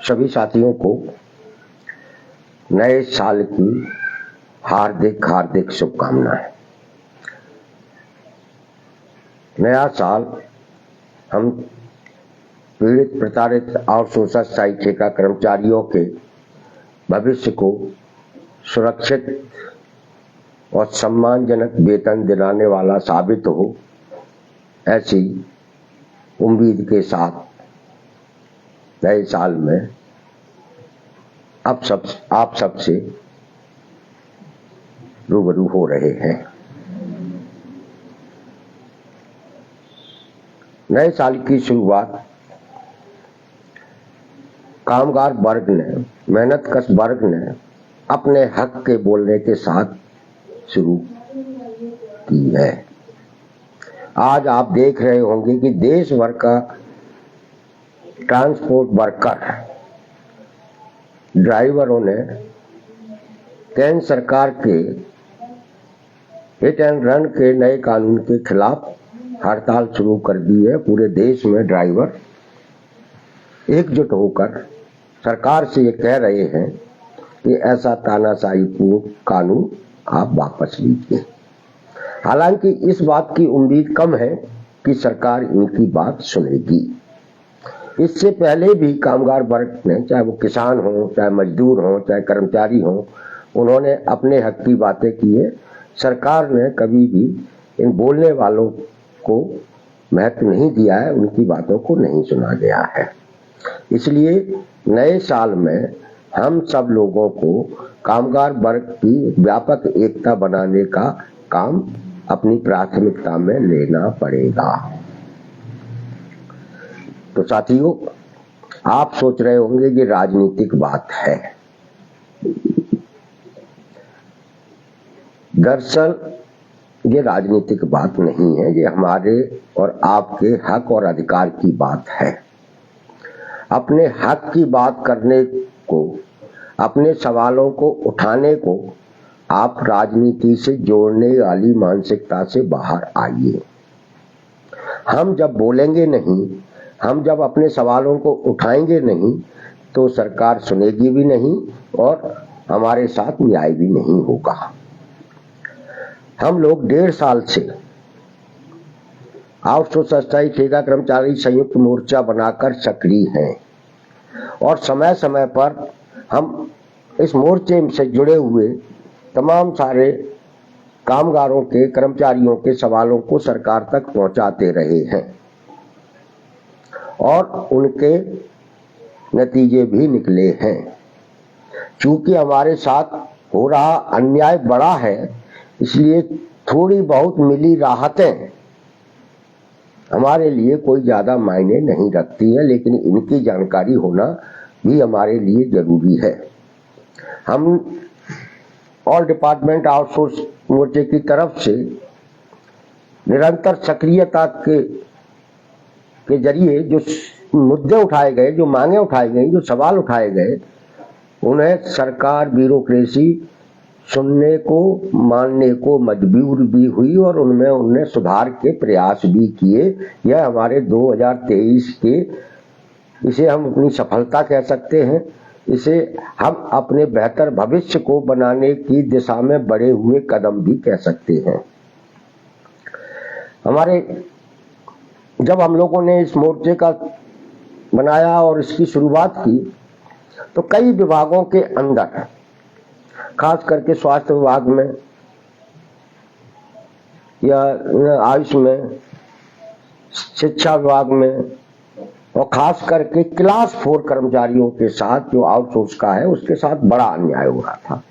सभी साथियों को नए साल की हार्दिक हार्दिक शुभकामनाएं। नया साल हम पीड़ित, प्रताड़ित और शोषाशाही ठेका कर्मचारियों के भविष्य को सुरक्षित और सम्मानजनक वेतन दिलाने वाला साबित हो, ऐसी उम्मीद के साथ नए साल में आप सबसे रूबरू हो रहे हैं। नए साल की शुरुआत कामगार वर्ग ने, मेहनतकश वर्ग ने अपने हक के बोलने के साथ शुरू की है। आज आप देख रहे होंगे कि देश भर का ट्रांसपोर्ट वर्कर, ड्राइवरों ने केंद्र सरकार के हिट एंड रन के नए कानून के खिलाफ हड़ताल शुरू कर दी है। पूरे देश में ड्राइवर एकजुट होकर सरकार से ये कह रहे हैं कि ऐसा तानाशाहीपूर्ण कानून आप वापस लीजिए। हालांकि इस बात की उम्मीद कम है कि सरकार इनकी बात सुनेगी। इससे पहले भी कामगार वर्ग ने, चाहे वो किसान हो, चाहे मजदूर हो, चाहे कर्मचारी हो, उन्होंने अपने हक की बातें की है। सरकार ने कभी भी इन बोलने वालों को महत्व नहीं दिया है, उनकी बातों को नहीं सुना गया है। इसलिए नए साल में हम सब लोगों को कामगार वर्ग की व्यापक एकता बनाने का काम अपनी प्राथमिकता में लेना पड़ेगा। तो साथियों, आप सोच रहे होंगे कि राजनीतिक बात है। दरअसल ये राजनीतिक बात नहीं है, ये हमारे और आपके हक और अधिकार की बात है। अपने हक की बात करने को, अपने सवालों को उठाने को आप राजनीति से जोड़ने वाली मानसिकता से बाहर आइए। हम जब बोलेंगे नहीं, हम जब अपने सवालों को उठाएंगे नहीं, तो सरकार सुनेगी भी नहीं और हमारे साथ न्याय भी नहीं होगा। हम लोग 1.5 साल से अस्थायी ठेका कर्मचारी संयुक्त मोर्चा बनाकर सक्रिय हैं और समय समय पर हम इस मोर्चे से जुड़े हुए तमाम सारे कामगारों के, कर्मचारियों के सवालों को सरकार तक पहुंचाते रहे हैं और उनके नतीजे भी निकले हैं। चूंकि हमारे साथ हो रहा अन्याय बड़ा है, इसलिए थोड़ी बहुत मिली राहतें हमारे लिए कोई ज्यादा मायने नहीं रखती है, लेकिन इनकी जानकारी होना भी हमारे लिए जरूरी है। हम ऑल डिपार्टमेंट आउटसोर्स मोर्चे की तरफ से निरंतर सक्रियता के जरिए जो मुद्दे उठाए गए, जो मांगे उठाई गई, जो सवाल उठाए गए, उन्हें सरकार ब्यूरोक्रेसी सुनने को, मानने को मजबूर भी हुई और उनमें उन्हें सुधार के प्रयास भी किए। यह हमारे 2023 के, इसे हम अपनी सफलता कह सकते हैं। इसे हम अपने बेहतर भविष्य को बनाने की दिशा में बढ़े हुए कदम भी कह सकते हैं। जब हम लोगों ने इस मोर्चे का बनाया और इसकी शुरुआत की, तो कई विभागों के अंदर, खास करके स्वास्थ्य विभाग में या आयुष में, शिक्षा विभाग में, और खास करके क्लास 4 कर्मचारियों के साथ, जो आउटसोर्स का है, उसके साथ बड़ा अन्याय हो रहा था।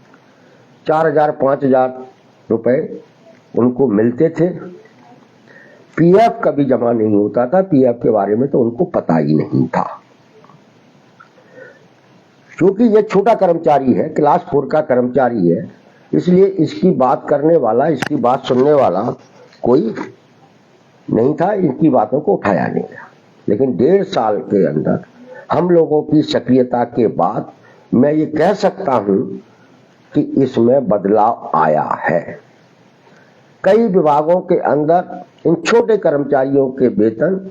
4,000-5,000 रुपए उनको मिलते थे। पीएफ कभी जमा नहीं होता था, पीएफ के बारे में तो उनको पता ही नहीं था। क्योंकि ये छोटा कर्मचारी है, क्लास 4 का कर्मचारी है, इसलिए इसकी बात करने वाला, इसकी बात सुनने वाला कोई नहीं था, इनकी बातों को उठाया नहीं गया। लेकिन 1.5 साल के अंदर हम लोगों की सक्रियता के बाद मैं ये कह सकता हूं कि इसमें बदलाव आया है। कई विभागों के अंदर इन छोटे कर्मचारियों के वेतन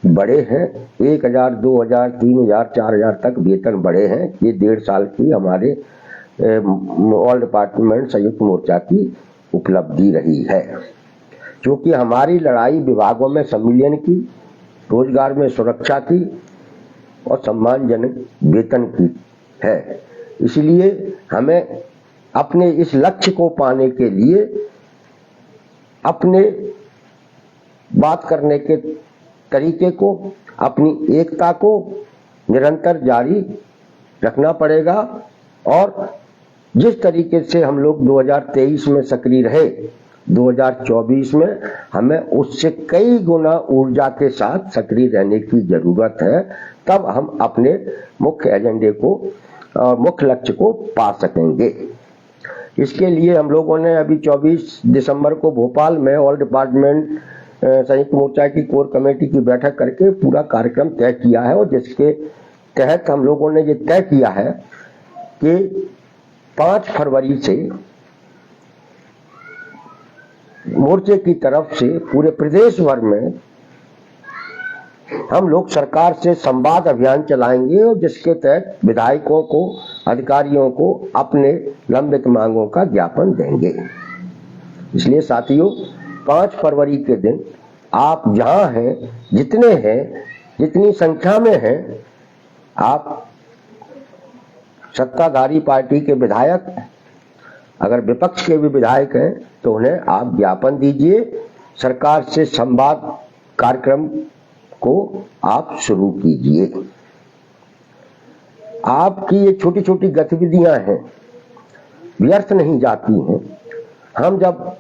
बढ़े हैं। 1000, 2000, 3000, 4000 तक वेतन बढ़े हैं। ये 1.5 साल की हमारे ऑल डिपार्टमेंट संयुक्त मोर्चा की उपलब्धि रही है, क्योंकि हमारी लड़ाई विभागों में संविलियन की, रोजगार में सुरक्षा की और सम्मानजनक वेतन की है। इसलिए हमें अपने इस लक्ष्य को पाने के लिए अपने बात करने के तरीके को, अपनी एकता को निरंतर जारी रखना पड़ेगा। और जिस तरीके से हम लोग 2023 में सक्रिय रहे, 2024 में हमें उससे कई गुना ऊर्जा के साथ सक्रिय रहने की जरूरत है। तब हम अपने मुख्य एजेंडे को और मुख्य लक्ष्य को पा सकेंगे। इसके लिए हम लोगों ने अभी 24 दिसंबर को भोपाल में ऑल डिपार्टमेंट संयुक्त मोर्चा की कोर कमेटी की बैठक करके पूरा कार्यक्रम तय किया है, और जिसके तहत हम लोगों ने ये तय किया है कि 5 फरवरी से मोर्चे की तरफ से पूरे प्रदेश भर में हम लोग सरकार से संवाद अभियान चलाएंगे, और जिसके तहत विधायकों को, अधिकारियों को अपने लंबित मांगों का ज्ञापन देंगे। इसलिए साथियों, 5 फरवरी के दिन आप जहां हैं, जितने हैं, जितनी संख्या में हैं, आप सत्ताधारी पार्टी के विधायक, अगर विपक्ष के भी विधायक हैं तो उन्हें आप ज्ञापन दीजिए। सरकार से संवाद कार्यक्रम को आप शुरू कीजिए। आपकी ये छोटी छोटी गतिविधियां हैं, व्यर्थ नहीं जाती हैं। हम जब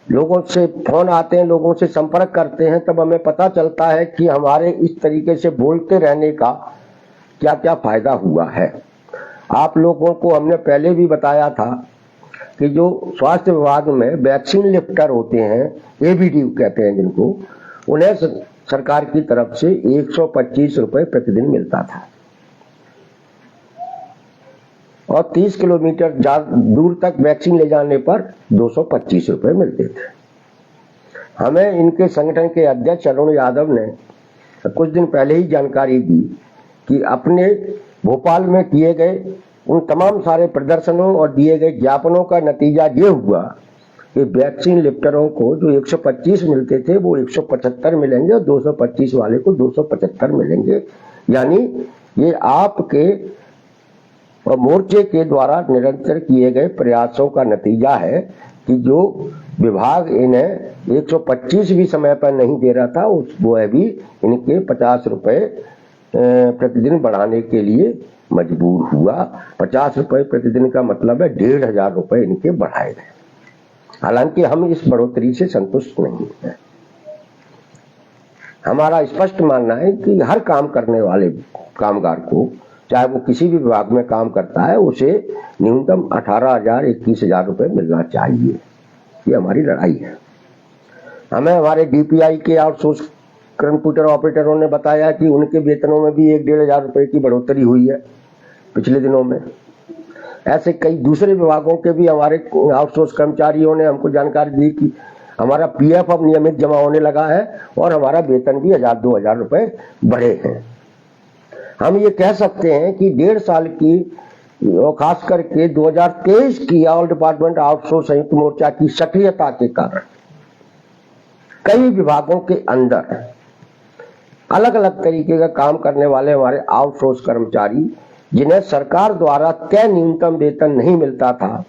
लोगों से फोन आते हैं, लोगों से संपर्क करते हैं, तब हमें पता चलता है कि हमारे इस तरीके से बोलते रहने का क्या क्या फायदा हुआ है। आप लोगों को हमने पहले भी बताया था कि जो स्वास्थ्य विभाग में वैक्सीन लिफ्टर होते हैं, एबीडी कहते हैं जिनको, उन्हें सरकार की तरफ से 125 रुपए प्रतिदिन मिलता था, और 30 किलोमीटर दूर तक वैक्सीन ले जाने पर 225 रुपए मिलते थे। हमें इनके संगठन के अध्यक्ष अरुण यादव ने कुछ दिन पहले ही जानकारी दी कि अपने भोपाल में किए गए उन तमाम सारे प्रदर्शनों और दिए गए ज्ञापनों का नतीजा ये हुआ कि वैक्सीन लिफ्टरों को जो 125 मिलते थे वो 175 मिलेंगे, और 225 वाले को 275 मिलेंगे। यानी ये आपके और मोर्चे के द्वारा निरंतर किए गए प्रयासों का नतीजा है कि जो विभाग इन्हें 125 भी समय पर नहीं दे रहा था, वो भी इनके 50 रुपए प्रतिदिन बढ़ाने के लिए मजबूर हुआ। 50 रुपए प्रतिदिन का मतलब है 1500 रुपए इनके बढ़ाए गए। हालांकि हम इस बढ़ोतरी से संतुष्ट नहीं हैं। हमारा स्पष्ट मानना है कि हर काम करने वाले कामगार को, चाहे वो किसी भी विभाग में काम करता है, उसे न्यूनतम 18,000, 21,000 रुपए मिलना चाहिए। ये हमारी लड़ाई है। हमें हमारे डीपीआई के आउटसोर्स कंप्यूटर ऑपरेटरों ने बताया कि उनके वेतनों में भी 1-1.5 रुपए की बढ़ोतरी हुई है पिछले दिनों में। ऐसे कई दूसरे विभागों के भी हमारे आउटसोर्स कर्मचारियों ने हमको जानकारी दी कि हमारा पीएफ अब नियमित जमा होने लगा है और हमारा वेतन भी 1,000-2,000 रुपए बढ़े हैं। हम ये कह सकते हैं कि 1.5 साल की, और खास करके 2023 की ऑल डिपार्टमेंट आउटसोर्स संयुक्त मोर्चा की सक्रियता के कारण कई विभागों के अंदर अलग अलग तरीके का काम करने वाले हमारे आउटसोर्स कर्मचारी, जिन्हें सरकार द्वारा तय न्यूनतम वेतन नहीं मिलता था,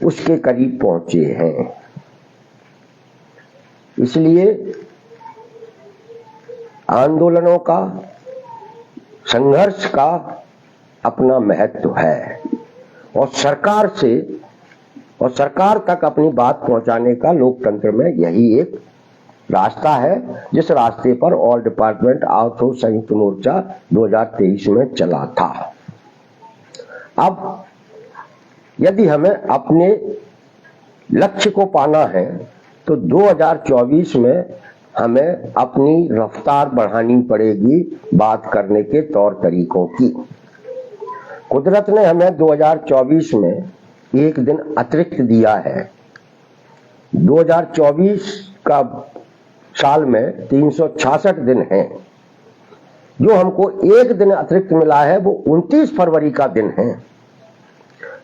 उसके करीब पहुंचे हैं। इसलिए आंदोलनों का, संघर्ष का अपना महत्व है, और सरकार तक अपनी बात पहुंचाने का लोकतंत्र में यही एक रास्ता है, जिस रास्ते पर ऑल डिपार्टमेंट आउटसोर्स संयुक्त मोर्चा 2023 में चला था। अब यदि हमें अपने लक्ष्य को पाना है तो 2024 में हमें अपनी रफ्तार बढ़ानी पड़ेगी बात करने के तौर तरीकों की। कुदरत ने हमें 2024 में एक दिन अतिरिक्त दिया है। 2024 का साल में 366 दिन हैं। जो हमको एक दिन अतिरिक्त मिला है वो 29 फरवरी का दिन है।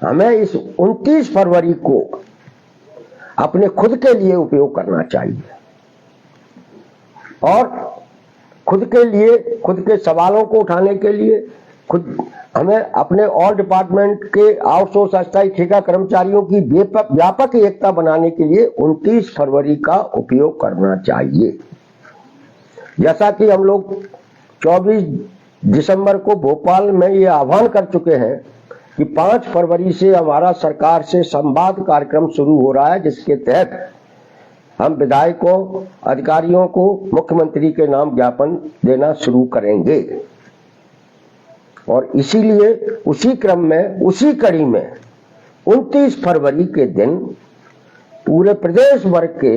हमें इस 29 फरवरी को अपने खुद के लिए उपयोग करना चाहिए और खुद के लिए, खुद के सवालों को उठाने के लिए खुद हमें अपने ऑल डिपार्टमेंट के आउटसोर्स अस्थायी ठेका कर्मचारियों की व्यापक एकता बनाने के लिए 29 फरवरी का उपयोग करना चाहिए। जैसा कि हम लोग 24 दिसंबर को भोपाल में ये आह्वान कर चुके हैं कि 5 फरवरी से हमारा सरकार से संवाद कार्यक्रम शुरू हो रहा है, जिसके तहत हम विधायकों, अधिकारियों को मुख्यमंत्री के नाम ज्ञापन देना शुरू करेंगे। और इसीलिए उसी क्रम में, उसी कड़ी में 29 फरवरी के दिन पूरे प्रदेश भर के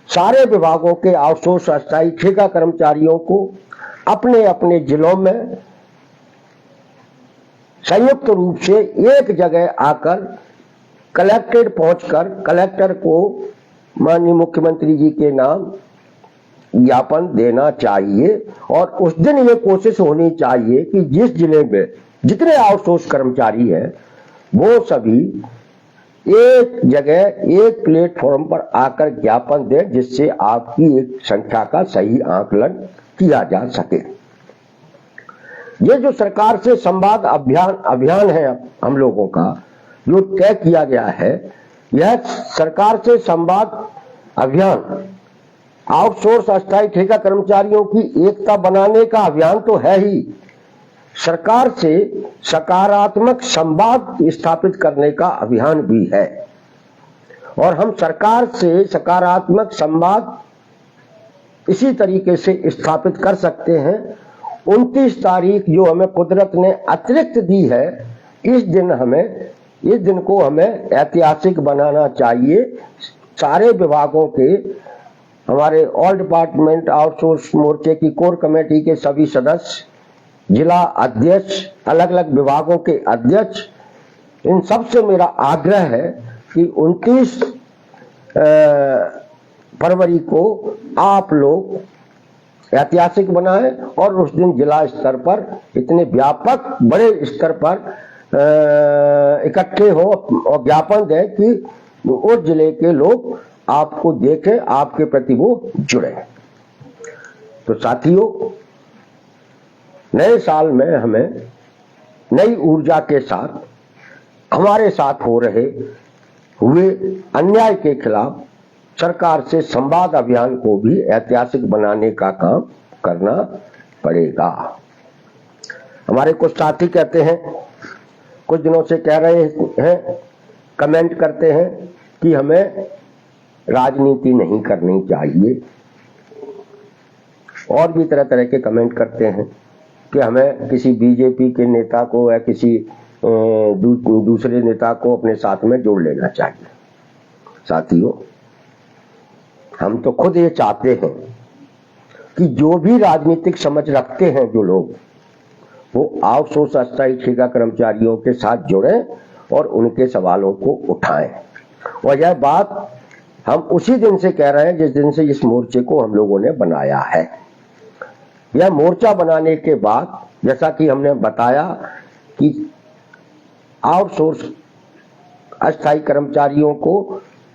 सारे विभागों के आउटसोर्स अस्थायी ठेका कर्मचारियों को अपने अपने जिलों में संयुक्त रूप से एक जगह आकर कलेक्टेड पहुंचकर कलेक्टर को माननीय मुख्यमंत्री जी के नाम ज्ञापन देना चाहिए। और उस दिन ये कोशिश होनी चाहिए कि जिस जिले में जितने आउटसोर्स कर्मचारी हैं वो सभी एक जगह, एक प्लेटफॉर्म पर आकर ज्ञापन दें, जिससे आपकी एक संख्या का सही आकलन किया जा सके। ये जो सरकार से संवाद अभियान है हम लोगों का, जो तय किया गया है, यह सरकार से संवाद अभियान आउटसोर्स अस्थायी ठेका कर्मचारियों की एकता बनाने का अभियान तो है ही, सरकार से सकारात्मक संवाद स्थापित करने का अभियान भी है। और हम सरकार से सकारात्मक संवाद इसी तरीके से स्थापित कर सकते हैं। 29 तारीख जो हमें कुदरत ने अतिरिक्त दी है, इस दिन को हमें ऐतिहासिक बनाना चाहिए। सारे विभागों के, हमारे ऑल डिपार्टमेंट आउटसोर्स मोर्चे की कोर कमेटी के सभी सदस्य, जिला अध्यक्ष, अलग अलग विभागों के अध्यक्ष, इन सब से मेरा आग्रह है कि 29 फरवरी को आप लोग ऐतिहासिक बनाएं और उस दिन जिला स्तर पर इतने व्यापक बड़े स्तर पर इकट्ठे हो और ज्ञापन दें कि उस जिले के लोग आपको देखें, आपके प्रति वो जुड़े। तो साथियों, नए साल में हमें नई ऊर्जा के साथ हमारे साथ हो रहे हुए अन्याय के खिलाफ सरकार से संवाद अभियान को भी ऐतिहासिक बनाने का काम करना पड़ेगा। हमारे कुछ साथी कहते हैं, कुछ दिनों से कह रहे हैं, कमेंट करते हैं कि हमें राजनीति नहीं करनी चाहिए, और भी तरह तरह के कमेंट करते हैं कि हमें किसी बीजेपी के नेता को या किसी दूसरे नेता को अपने साथ में जोड़ लेना चाहिए। साथियों, हम तो खुद ये चाहते हैं कि जो भी राजनीतिक समझ रखते हैं जो लोग, वो आउटसोर्स अस्थायी ठेका कर्मचारियों के साथ जुड़ें और उनके सवालों को उठाएं। और यह बात हम उसी दिन से कह रहे हैं जिस दिन से इस मोर्चे को हम लोगों ने बनाया है। यह मोर्चा बनाने के बाद, जैसा कि हमने बताया कि आउटसोर्स अस्थायी कर्मचारियों को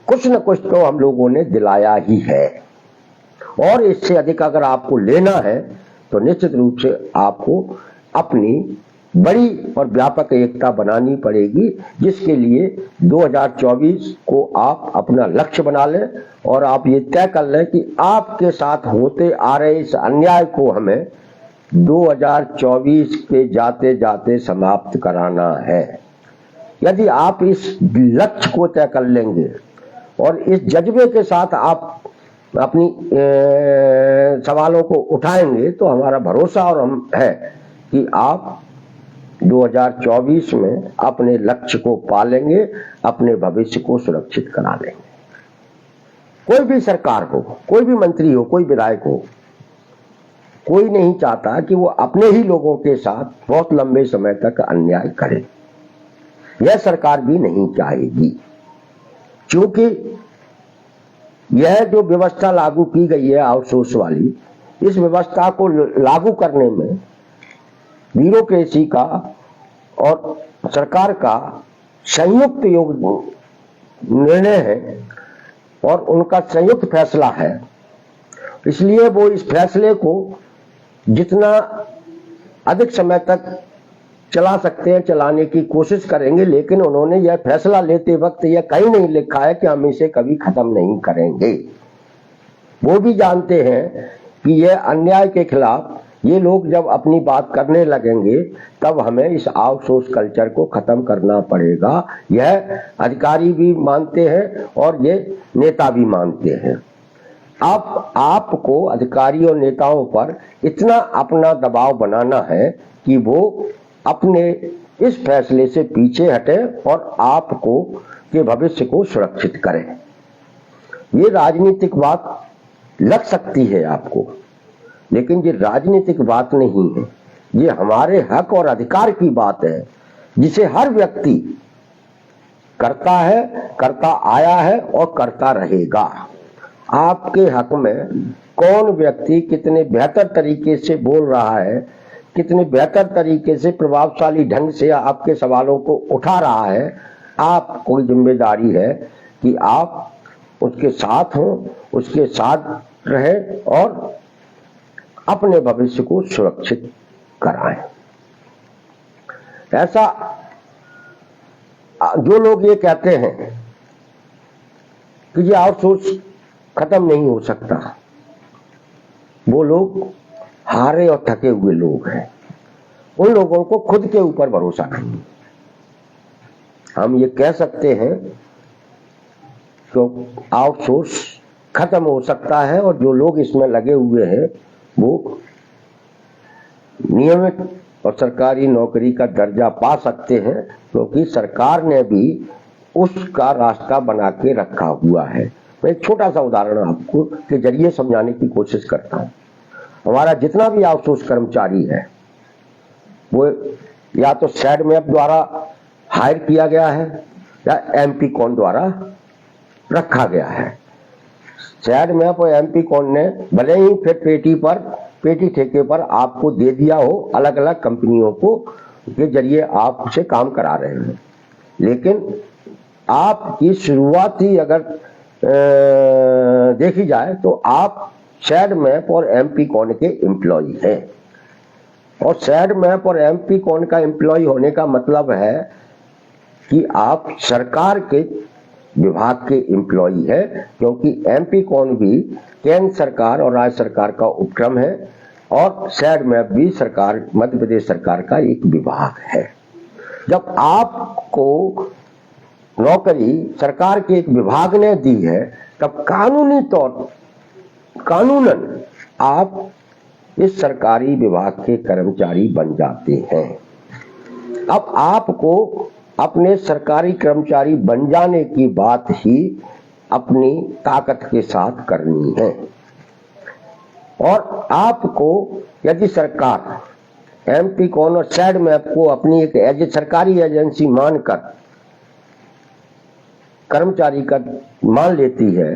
कुछ न कुछ तो हम लोगों ने दिलाया ही है, और इससे अधिक अगर आपको लेना है तो निश्चित रूप से आपको अपनी बड़ी और व्यापक एकता बनानी पड़ेगी, जिसके लिए 2024 को आप अपना लक्ष्य बना लें और आप ये तय कर लें कि आपके साथ होते आ रहे इस अन्याय को हमें 2024 के जाते जाते समाप्त कराना है। यदि आप इस लक्ष्य को तय कर लेंगे और इस जज्बे के साथ आप अपनी सवालों को उठाएंगे, तो हमारा भरोसा और हम है कि आप 2024 में अपने लक्ष्य को पा लेंगे, अपने भविष्य को सुरक्षित करा लेंगे। कोई भी सरकार हो, कोई भी मंत्री हो, कोई विधायक हो, कोई नहीं चाहता कि वो अपने ही लोगों के साथ बहुत लंबे समय तक अन्याय करे। यह सरकार भी नहीं चाहेगी, क्योंकि यह जो व्यवस्था लागू की गई है आउटसोर्स वाली, इस व्यवस्था को लागू करने में ब्यूरोक्रेसी का और सरकार का संयुक्त निर्णय है और उनका संयुक्त फैसला है। इसलिए वो इस फैसले को जितना अधिक समय तक चला सकते हैं चलाने की कोशिश करेंगे, लेकिन उन्होंने यह फैसला लेते वक्त यह कहीं नहीं लिखा है कि हम इसे कभी खत्म नहीं करेंगे। वो भी जानते हैं कि यह अन्याय के खिलाफ ये लोग जब अपनी बात करने लगेंगे तब हमें इस आउटसोर्स कल्चर को खत्म करना पड़ेगा। यह अधिकारी भी मानते हैं और ये नेता भी मानते हैं। अब आपको अधिकारी और नेताओं पर इतना अपना दबाव बनाना है कि वो अपने इस फैसले से पीछे हटे और आपको के भविष्य को सुरक्षित करें। ये राजनीतिक बात लग सकती है आपको, लेकिन ये राजनीतिक बात नहीं है, ये हमारे हक और अधिकार की बात है जिसे हर व्यक्ति करता है, करता आया है और करता रहेगा। आपके हक में कौन व्यक्ति कितने बेहतर तरीके से बोल रहा है, कितने बेहतर तरीके से प्रभावशाली ढंग से आपके सवालों को उठा रहा है, आपको जिम्मेदारी है कि आप उसके साथ हो, उसके साथ रहें और अपने भविष्य को सुरक्षित कराएं। ऐसा जो लोग ये कहते हैं कि ये आउटसोर्स खत्म नहीं हो सकता, वो लोग हारे और थके हुए लोग हैं। उन लोगों को खुद के ऊपर भरोसा नहीं। हम ये कह सकते हैं कि आउटसोर्स खत्म हो सकता है और जो लोग इसमें लगे हुए हैं वो नियमित और सरकारी नौकरी का दर्जा पा सकते हैं, क्योंकि सरकार ने भी उसका रास्ता बना के रखा हुआ है। मैं एक छोटा सा उदाहरण आपको के जरिए समझाने की कोशिश करता हूँ। हमारा जितना भी आउटसोर्स कर्मचारी है वो या तो सैड मैप द्वारा हायर किया गया है या एमपी कॉन द्वारा रखा गया है। सैड मैप और एमपी कॉन ने भले ही फिर पेटी ठेके पर आपको दे दिया हो, अलग अलग कंपनियों को के जरिए आपसे काम करा रहे हैं, लेकिन आपकी शुरुआत ही अगर देखी जाए तो आप सैड मैप और एमपी कॉन के एम्प्लॉई हैं। और सैड मैप और एमपी कॉन का एम्प्लॉय होने का मतलब है कि आप सरकार के विभाग के एम्प्लॉई है, क्योंकि एमपी कॉन भी केंद्र सरकार और राज्य सरकार का उपक्रम है और सैड मैप भी सरकार मध्य प्रदेश सरकार का एक विभाग है। जब आपको नौकरी सरकार के एक विभाग ने दी है तब कानूनन आप इस सरकारी विभाग के कर्मचारी बन जाते हैं। अब आपको अपने सरकारी कर्मचारी बन जाने की बात ही अपनी ताकत के साथ करनी है और आपको यदि सरकार एमपी कॉन और सैड मैप को अपनी एक सरकारी एजेंसी मानकर कर्मचारी का मान लेती है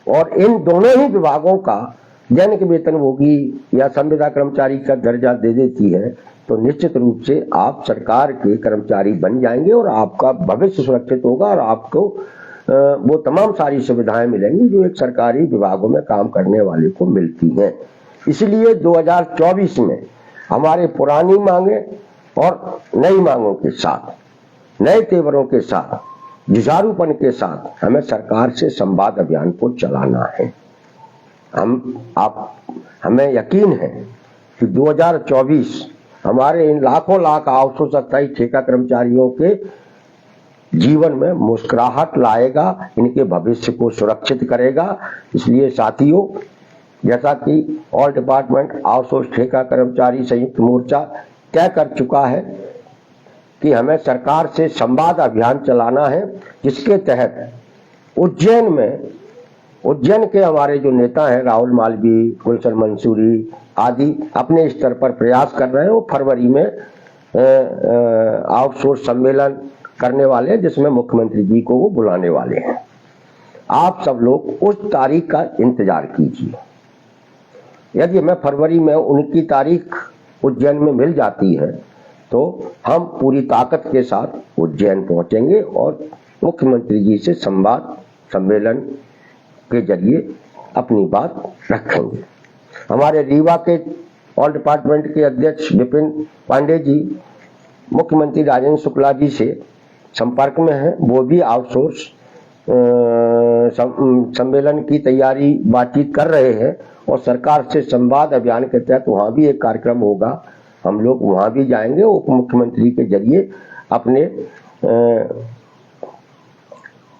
और इन दोनों ही विभागों का दैनिक वेतनभोगी या संविदा कर्मचारी का दर्जा दे देती है, तो निश्चित रूप से आप सरकार के कर्मचारी बन जाएंगे और आपका भविष्य सुरक्षित होगा और आपको वो तमाम सारी सुविधाएं मिलेंगी जो एक सरकारी विभागों में काम करने वाले को मिलती हैं। इसलिए 2024 में हमारे पुरानी मांगे और नई मांगों के साथ, नए तेवरों के साथ, जुझारूपन के साथ हमें सरकार से संवाद अभियान को चलाना है। हमें यकीन है कि 2024 हमारे इन लाखों लाख आउटसोर्स स्थायी ठेका कर्मचारियों के जीवन में मुस्कुराहट लाएगा, इनके भविष्य को सुरक्षित करेगा। इसलिए साथियों, जैसा कि ऑल डिपार्टमेंट आउटसोर्स ठेका कर्मचारी संयुक्त मोर्चा तय कर चुका है कि हमें सरकार से संवाद अभियान चलाना है, जिसके तहत उज्जैन के हमारे जो नेता हैं राहुल मालवीय, गुलशन मंसूरी आदि अपने स्तर पर प्रयास कर रहे हैं। वो फरवरी में आउटसोर्स सम्मेलन करने वाले हैं, जिसमें मुख्यमंत्री जी को वो बुलाने वाले हैं। आप सब लोग उस तारीख का इंतजार कीजिए। यदि हमें फरवरी में उनकी तारीख उज्जैन में मिल जाती है तो हम पूरी ताकत के साथ उज्जैन पहुंचेंगे और मुख्यमंत्री जी से सम्मेलन के जरिए अपनी बात रखेंगे। हमारे रीवा के ऑल डिपार्टमेंट के अध्यक्ष विपिन पांडे जी मुख्यमंत्री राजेंद्र शुक्ला जी से संपर्क में हैं। वो भी आउटसोर्स सम्मेलन की तैयारी बातचीत कर रहे हैं और सरकार से संवाद अभियान के तहत वहां भी एक कार्यक्रम होगा। हम लोग वहां भी जाएंगे, उप मुख्यमंत्री के जरिए अपने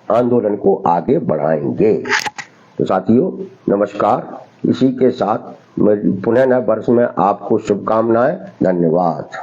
आंदोलन को आगे बढ़ाएंगे। तो साथियों नमस्कार। इसी के साथ मैं पुनः नए वर्ष में आपको शुभकामनाएं। धन्यवाद।